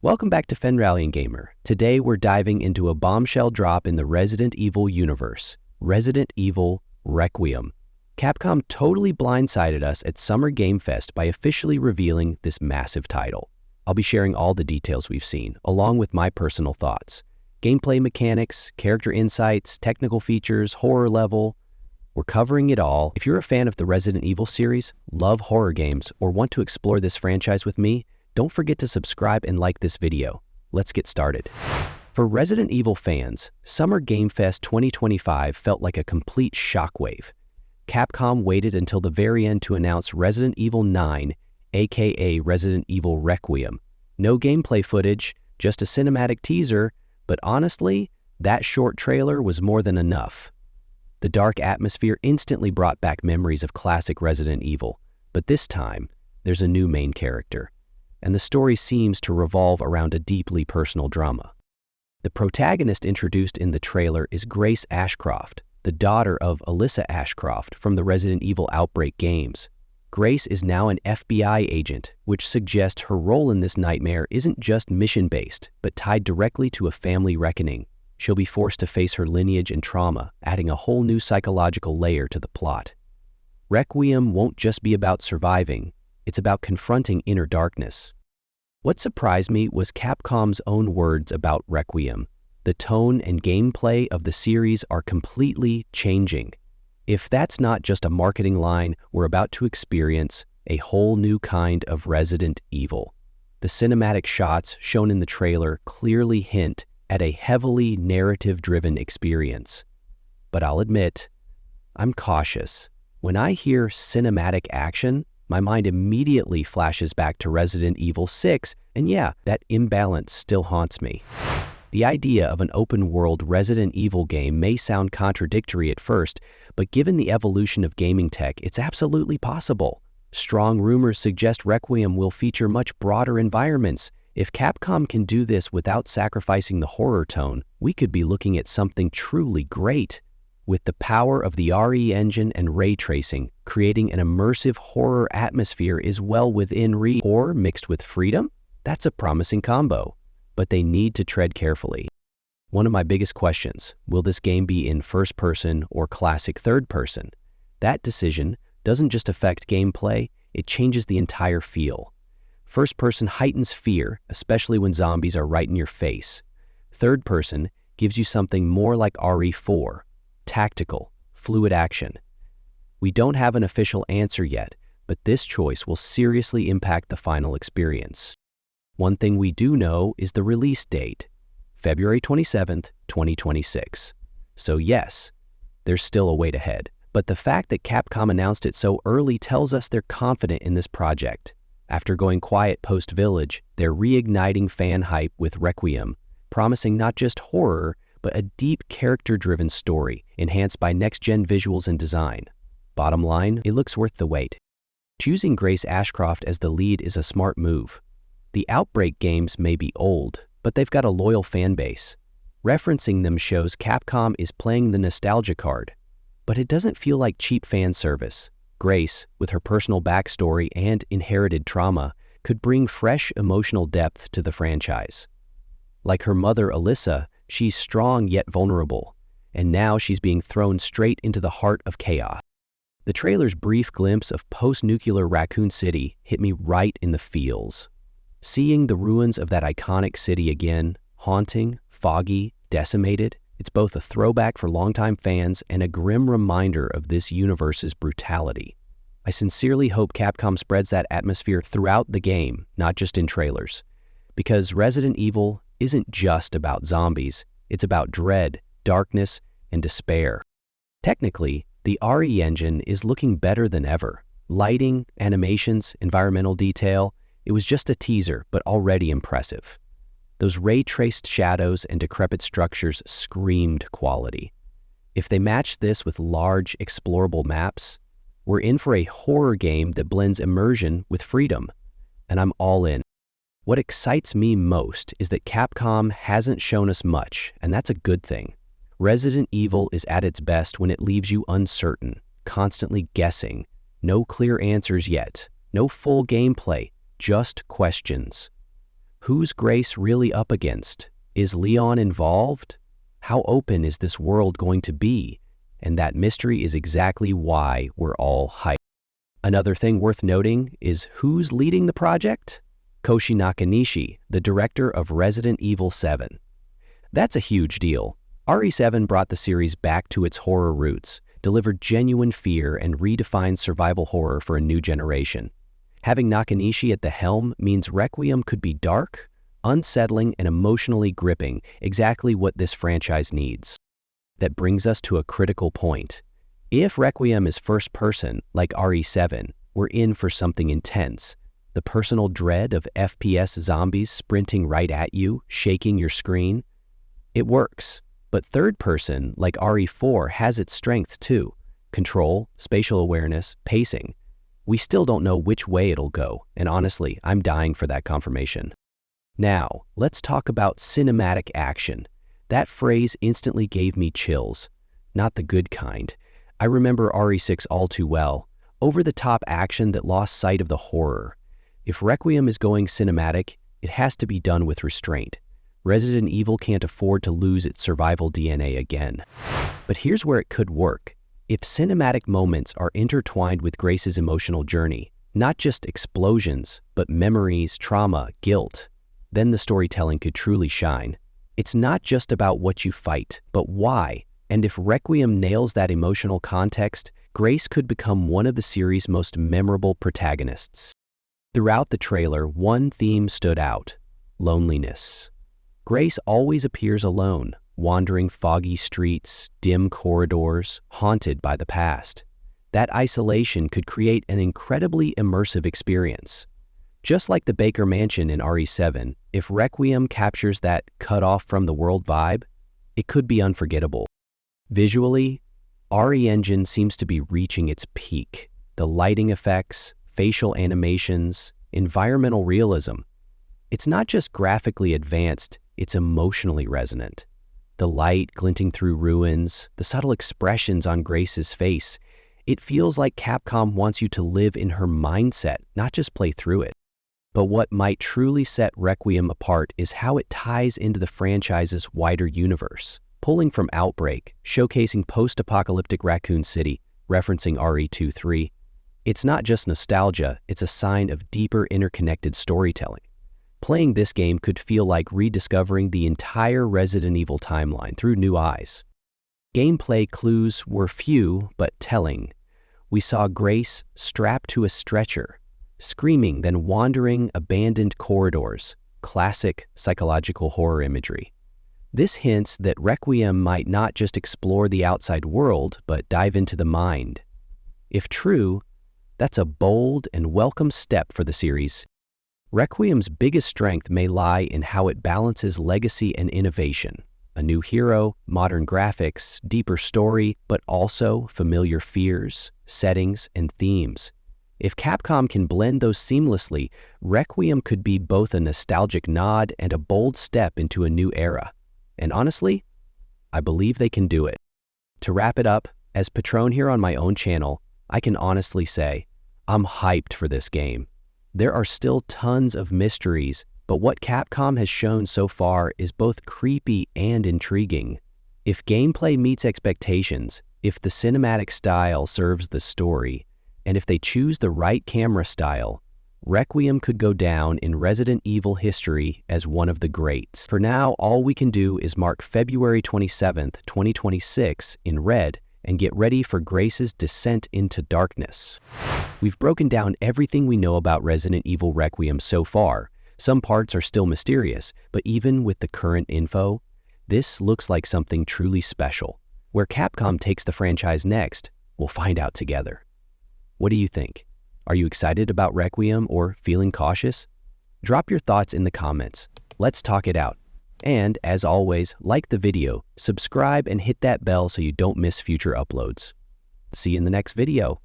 Welcome back to Fenralian Gamer. Today we're diving into a bombshell drop in the Resident Evil universe, Resident Evil Requiem. Capcom totally blindsided us at Summer Game Fest by officially revealing this massive title. I'll be sharing all the details we've seen, along with my personal thoughts. Gameplay mechanics, character insights, technical features, horror level. We're covering it all. If you're a fan of the Resident Evil series, love horror games, or want to explore this franchise with me, don't forget to subscribe and like this video. Let's get started. For Resident Evil fans, Summer Game Fest 2025 felt like a complete shockwave. Capcom waited until the very end to announce Resident Evil 9, aka Resident Evil Requiem. No gameplay footage, just a cinematic teaser, but honestly, that short trailer was more than enough. The dark atmosphere instantly brought back memories of classic Resident Evil, but this time, there's a new main character, and the story seems to revolve around a deeply personal drama. The protagonist introduced in the trailer is Grace Ashcroft, the daughter of Alyssa Ashcroft from the Resident Evil Outbreak games. Grace is now an FBI agent, which suggests her role in this nightmare isn't just mission-based, but tied directly to a family reckoning. She'll be forced to face her lineage and trauma, adding a whole new psychological layer to the plot. Requiem won't just be about surviving, it's about confronting inner darkness. What surprised me was Capcom's own words about Requiem. The tone and gameplay of the series are completely changing. If that's not just a marketing line, we're about to experience a whole new kind of Resident Evil. The cinematic shots shown in the trailer clearly hint at a heavily narrative-driven experience. But I'll admit, I'm cautious. When I hear cinematic action, my mind immediately flashes back to Resident Evil 6, and yeah, that imbalance still haunts me. The idea of an open-world Resident Evil game may sound contradictory at first, but given the evolution of gaming tech, it's absolutely possible. Strong rumors suggest Requiem will feature much broader environments. If Capcom can do this without sacrificing the horror tone, we could be looking at something truly great. With the power of the RE engine and ray tracing, creating an immersive horror atmosphere is well within reach. Horror mixed with freedom? That's a promising combo. But they need to tread carefully. One of my biggest questions, will this game be in first person or classic third person? That decision doesn't just affect gameplay, it changes the entire feel. First person heightens fear, especially when zombies are right in your face. Third person gives you something more like RE4, tactical, fluid action. We don't have an official answer yet, but this choice will seriously impact the final experience. One thing we do know is the release date, February 27th, 2026. So yes, there's still a wait ahead. But the fact that Capcom announced it so early tells us they're confident in this project. After going quiet post-Village, they're reigniting fan hype with Requiem, promising not just horror, but a deep character-driven story, enhanced by next-gen visuals and design. Bottom line, it looks worth the wait. Choosing Grace Ashcroft as the lead is a smart move. The Outbreak games may be old, but they've got a loyal fan base. Referencing them shows Capcom is playing the nostalgia card. But it doesn't feel like cheap fan service. Grace, with her personal backstory and inherited trauma, could bring fresh emotional depth to the franchise. Like her mother Alyssa, she's strong yet vulnerable, and now she's being thrown straight into the heart of chaos. The trailer's brief glimpse of post-nuclear Raccoon City hit me right in the feels. Seeing the ruins of that iconic city again, haunting, foggy, decimated, it's both a throwback for longtime fans and a grim reminder of this universe's brutality. I sincerely hope Capcom spreads that atmosphere throughout the game, not just in trailers. Because Resident Evil isn't just about zombies, it's about dread, darkness, and despair. Technically, the RE engine is looking better than ever. Lighting, animations, environmental detail, it was just a teaser, but already impressive. Those ray-traced shadows and decrepit structures screamed quality. If they match this with large, explorable maps, we're in for a horror game that blends immersion with freedom, and I'm all in. What excites me most is that Capcom hasn't shown us much, and that's a good thing. Resident Evil is at its best when it leaves you uncertain, constantly guessing. No clear answers yet, no full gameplay, just questions. Who's Grace really up against? Is Leon involved? How open is this world going to be? And that mystery is exactly why we're all hyped. Another thing worth noting is who's leading the project? Koshi Nakanishi, the director of Resident Evil 7. That's a huge deal. RE7 brought the series back to its horror roots, delivered genuine fear, and redefined survival horror for a new generation. Having Nakanishi at the helm means Requiem could be dark, unsettling, and emotionally gripping, exactly what this franchise needs. That brings us to a critical point. If Requiem is first person, like RE7, we're in for something intense. The personal dread of FPS zombies sprinting right at you, shaking your screen. It works. But third person, like RE4, has its strength too. Control, spatial awareness, pacing. We still don't know which way it'll go, and honestly, I'm dying for that confirmation. Now, let's talk about cinematic action. That phrase instantly gave me chills. Not the good kind. I remember RE6 all too well. Over-the-top action that lost sight of the horror. If Requiem is going cinematic, it has to be done with restraint. Resident Evil can't afford to lose its survival DNA again. But here's where it could work. If cinematic moments are intertwined with Grace's emotional journey, not just explosions, but memories, trauma, guilt, then the storytelling could truly shine. It's not just about what you fight, but why. And if Requiem nails that emotional context, Grace could become one of the series' most memorable protagonists. Throughout the trailer, one theme stood out: loneliness. Grace always appears alone, wandering foggy streets, dim corridors, haunted by the past. That isolation could create an incredibly immersive experience. Just like the Baker Mansion in RE7, if Requiem captures that cut off from the world vibe, it could be unforgettable. Visually, RE Engine seems to be reaching its peak. The lighting effects, facial animations, environmental realism. It's not just graphically advanced, it's emotionally resonant. The light glinting through ruins, the subtle expressions on Grace's face. It feels like Capcom wants you to live in her mindset, not just play through it. But what might truly set Requiem apart is how it ties into the franchise's wider universe. Pulling from Outbreak, showcasing post-apocalyptic Raccoon City, referencing RE2-3. It's not just nostalgia, it's a sign of deeper interconnected storytelling. Playing this game could feel like rediscovering the entire Resident Evil timeline through new eyes. Gameplay clues were few but telling. We saw Grace strapped to a stretcher, screaming, then wandering abandoned corridors, classic psychological horror imagery. This hints that Requiem might not just explore the outside world, but dive into the mind. If true, that's a bold and welcome step for the series. Requiem's biggest strength may lie in how it balances legacy and innovation. A new hero, modern graphics, deeper story, but also familiar fears, settings, and themes. If Capcom can blend those seamlessly, Requiem could be both a nostalgic nod and a bold step into a new era. And honestly, I believe they can do it. To wrap it up, as Patron here on my own channel, I can honestly say, I'm hyped for this game. There are still tons of mysteries, but what Capcom has shown so far is both creepy and intriguing. If gameplay meets expectations, if the cinematic style serves the story, and if they choose the right camera style, Requiem could go down in Resident Evil history as one of the greats. For now, all we can do is mark February 27th, 2026 in red and get ready for Grace's descent into darkness. We've broken down everything we know about Resident Evil Requiem so far. Some parts are still mysterious, but even with the current info, this looks like something truly special. Where Capcom takes the franchise next, we'll find out together. What do you think? Are you excited about Requiem or feeling cautious? Drop your thoughts in the comments. Let's talk it out. And as always, like the video, subscribe, and hit that bell so you don't miss future uploads. See you in the next video.